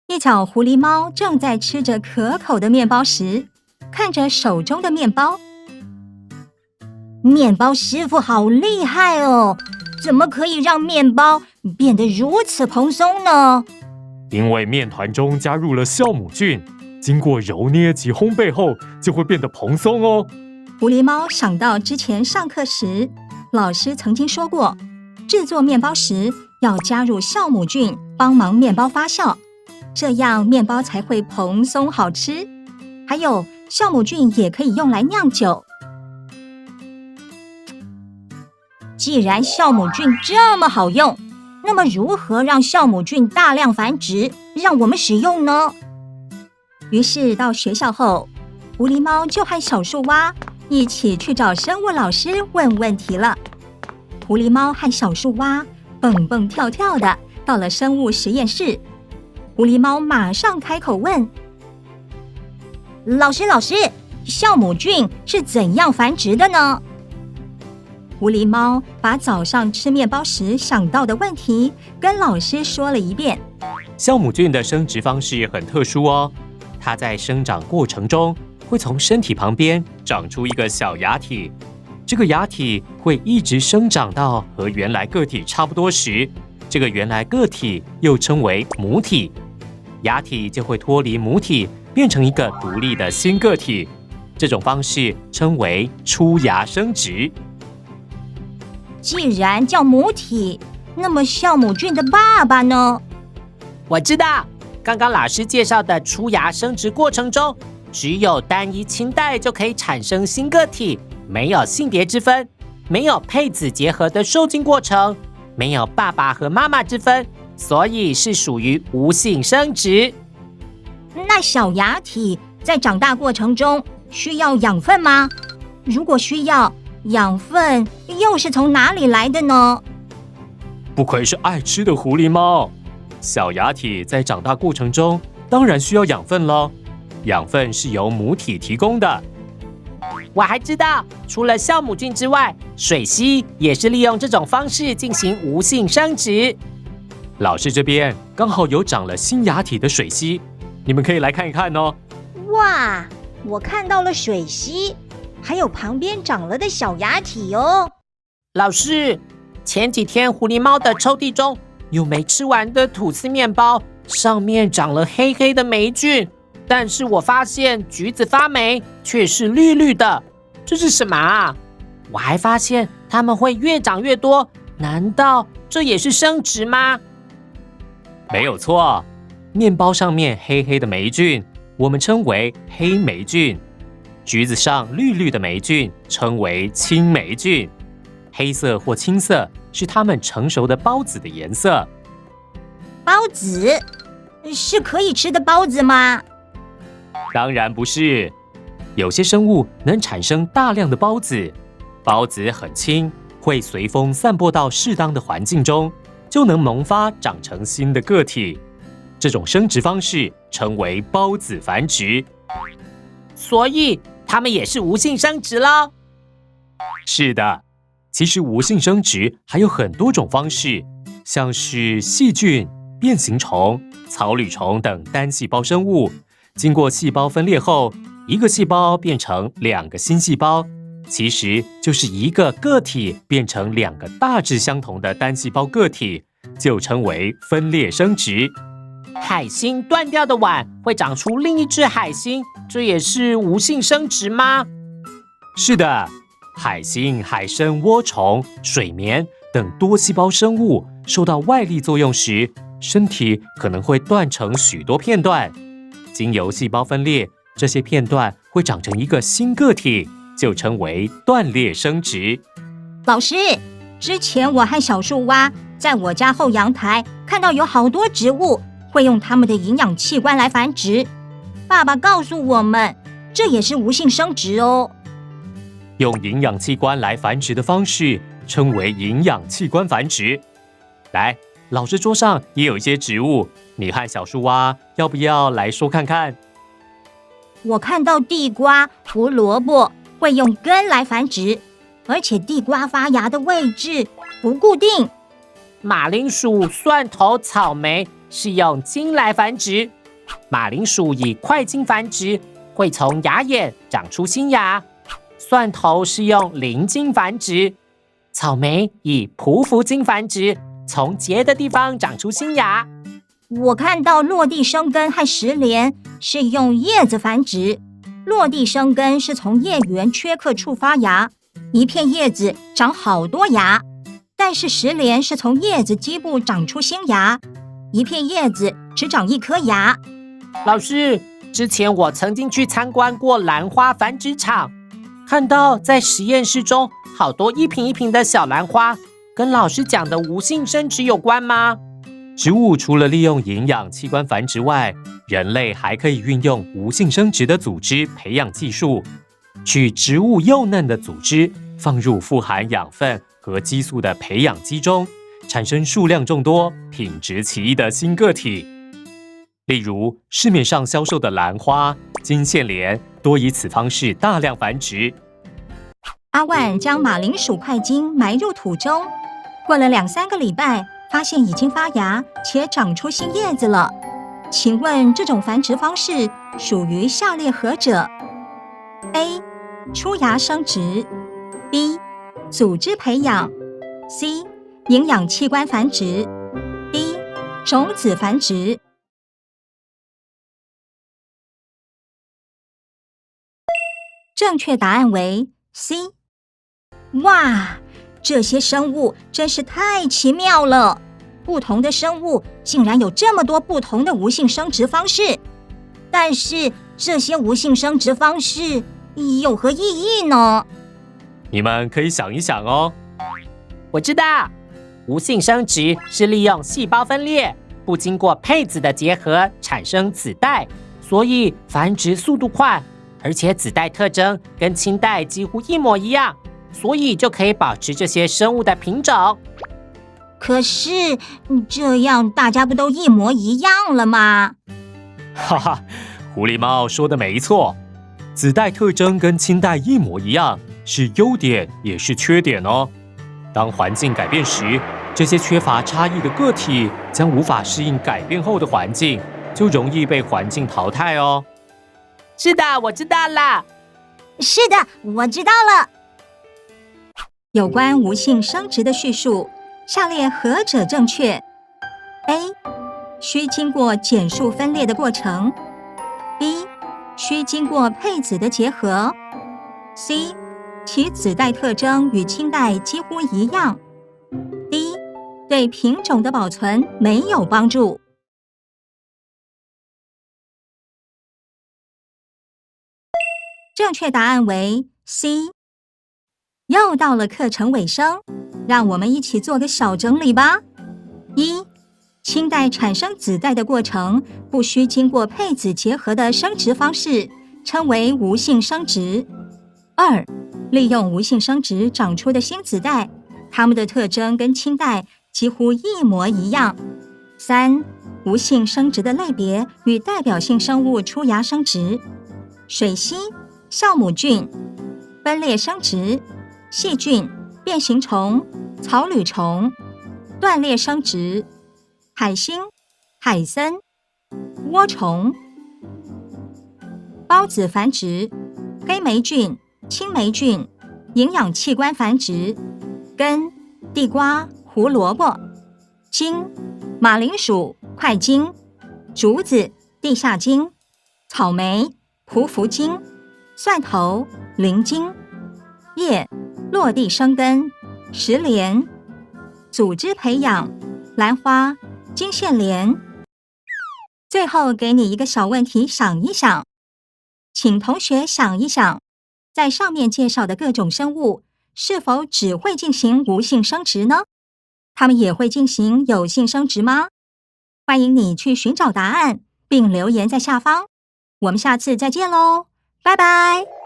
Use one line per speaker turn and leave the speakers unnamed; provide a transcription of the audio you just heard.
一巧狐狸猫正在吃着可口的面包时，看着手中的面包，面包师傅好厉害哦！怎么可以让面包变得如此蓬松呢？
因为面团中加入了酵母菌，经过揉捏及烘焙后，就会变得蓬松哦。
狐狸猫想到之前上课时，老师曾经说过，制作面包时要加入酵母菌帮忙面包发酵，这样面包才会蓬松好吃。还有，酵母菌也可以用来酿酒。既然酵母菌这么好用，那么如何让酵母菌大量繁殖，让我们使用呢？于是到学校后，狐狸猫就和小树蛙一起去找生物老师问问题了。狐狸猫和小树蛙蹦蹦跳跳的到了生物实验室，狐狸猫马上开口问：老师，酵母菌是怎样繁殖的呢？狐狸猫把早上吃面包时想到的问题跟老师说了一遍。
酵母菌的生殖方式很特殊哦，它在生长过程中会从身体旁边长出一个小芽体，这个芽体会一直生长到和原来个体差不多时，这个原来个体又称为母体，芽体就会脱离母体，变成一个独立的新个体，这种方式称为出芽生殖。
既然叫母体，那么酵母菌的爸爸呢？
我知道，刚刚老师介绍的出芽生殖过程中，只有单一亲代就可以产生新个体，没有性别之分，没有配子结合的受精过程，没有爸爸和妈妈之分，所以是属于无性生殖。
那小芽体在长大过程中需要养分吗？如果需要，养分又是从哪里来的呢？
不愧是爱吃的狐狸猫，小芽体在长大过程中当然需要养分了，养分是由母体提供的。
我还知道，除了酵母菌之外，水螅也是利用这种方式进行无性生殖。
老师这边刚好有长了新芽体的水螅，你们可以来看一看哦。
哇，我看到了水螅，还有旁边长了的小芽体哦。
老师，前几天狐狸猫的抽屉中有没吃完的吐司面包，上面长了黑黑的霉菌，但是我发现橘子发霉却是绿绿的，这是什么啊？我还发现它们会越长越多，难道这也是生殖吗？
没有错，面包上面黑黑的霉菌，我们称为黑霉菌；橘子上绿绿的霉菌称为青霉菌。黑色或青色是它们成熟的孢子的颜色。
孢子是可以吃的孢子吗？
当然不是，有些生物能产生大量的孢子，孢子很轻，会随风散播到适当的环境中，就能萌发长成新的个体。这种生殖方式称为孢子繁殖。
所以它们也是无性生殖咯？
是的，其实无性生殖还有很多种方式，像是细菌、变形虫、草履虫等单细胞生物，经过细胞分裂后，一个细胞变成2个新细胞，其实就是一个个体变成2个大致相同的单细胞个体，就称为分裂生殖。
海星断掉的碗会长出另一只海星，这也是无性生殖吗？
是的，海星、海参、涡虫、水绵等多细胞生物受到外力作用时，身体可能会断成许多片段。经由细胞分裂，这些片段会长成一个新个体，就称为断裂生殖。
老师，之前我和小树蛙在我家后阳台看到有好多植物会用它们的营养器官来繁殖。爸爸告诉我们，这也是无性生殖哦。
用营养器官来繁殖的方式称为营养器官繁殖。来，老师桌上也有一些植物，你和小树蛙要不要来说看看？
我看到地瓜、胡萝卜会用根来繁殖，而且地瓜发芽的位置不固定。
马铃薯、蒜头、草莓是用茎来繁殖。马铃薯以块茎繁殖，会从芽眼长出新芽；蒜头是用鳞茎繁殖，草莓以匍匐茎繁殖，从结的地方长出新芽。
我看到落地生根和石莲是用叶子繁殖，落地生根是从叶缘缺刻处发芽，一片叶子长好多芽，但是石莲是从叶子基部长出新芽，一片叶子只长一颗芽。
老师，之前我曾经去参观过兰花繁殖场，看到在实验室中好多一瓶一瓶的小兰花，跟老师讲的无性生殖有关吗？
植物除了利用营养器官繁殖外，人类还可以运用无性生殖的组织培养技术，取植物幼嫩的组织放入富含养分和激素的培养基中，产生数量众多、品质奇异的新个体。例如，市面上销售的兰花、金线莲多以此方式大量繁殖。
阿万将马铃薯块茎埋入土中，过了2-3个礼拜，发现已经发芽且长出新叶子了。请问这种繁殖方式属于下列何者 ？A. 出芽生殖 B. 组织培养 C. 营养器官繁殖 D. 种子繁殖。正确答案为 C。 哇，这些生物真是太奇妙了！不同的生物竟然有这么多不同的无性生殖方式，但是这些无性生殖方式有何意义呢？
你们可以想一想哦。
我知道，无性生殖是利用细胞分裂，不经过配子的结合产生子代，所以繁殖速度快，而且子代特征跟亲代几乎一模一样，所以就可以保持这些生物的品种。
可是这样大家不都一模一样了吗？
哈哈，狐狸猫说的没错，子代特征跟亲代一模一样，是优点也是缺点哦。当环境改变时，这些缺乏差异的个体将无法适应改变后的环境，就容易被环境淘汰哦。
是的，我知道了。
是的，我知道了。有关无性生殖的叙述，下列何者正确 ？A. 需经过减数分裂的过程 B. 需经过配子的结合 C. 其子代特征与亲代几乎一样 D. 对品种的保存没有帮助。正确答案为 C。 又到了课程尾声，让我们一起做个小整理吧。1. 亲代产生子代的过程不需经过配子结合的生殖方式，称为无性生殖。2. 利用无性生殖长出的新子代，它们的特征跟亲代几乎一模一样。3. 无性生殖的类别与代表性生物出芽生殖，水螅、酵母菌、分裂生殖、细菌、变形虫、草履虫、断裂生殖、海星、海参、涡虫、孢子繁殖、黑霉菌、青霉菌、营养器官繁殖、根、地瓜、胡萝卜、茎、马铃薯、块茎、竹子、地下茎、草莓、匍匐茎、蒜头、鳞茎、叶、落地生根、石莲、组织培养、兰花、金线莲。最后给你一个小问题想一想，请同学想一想，在上面介绍的各种生物是否只会进行无性生殖呢？它们也会进行有性生殖吗？欢迎你去寻找答案，并留言在下方。我们下次再见喽，拜拜。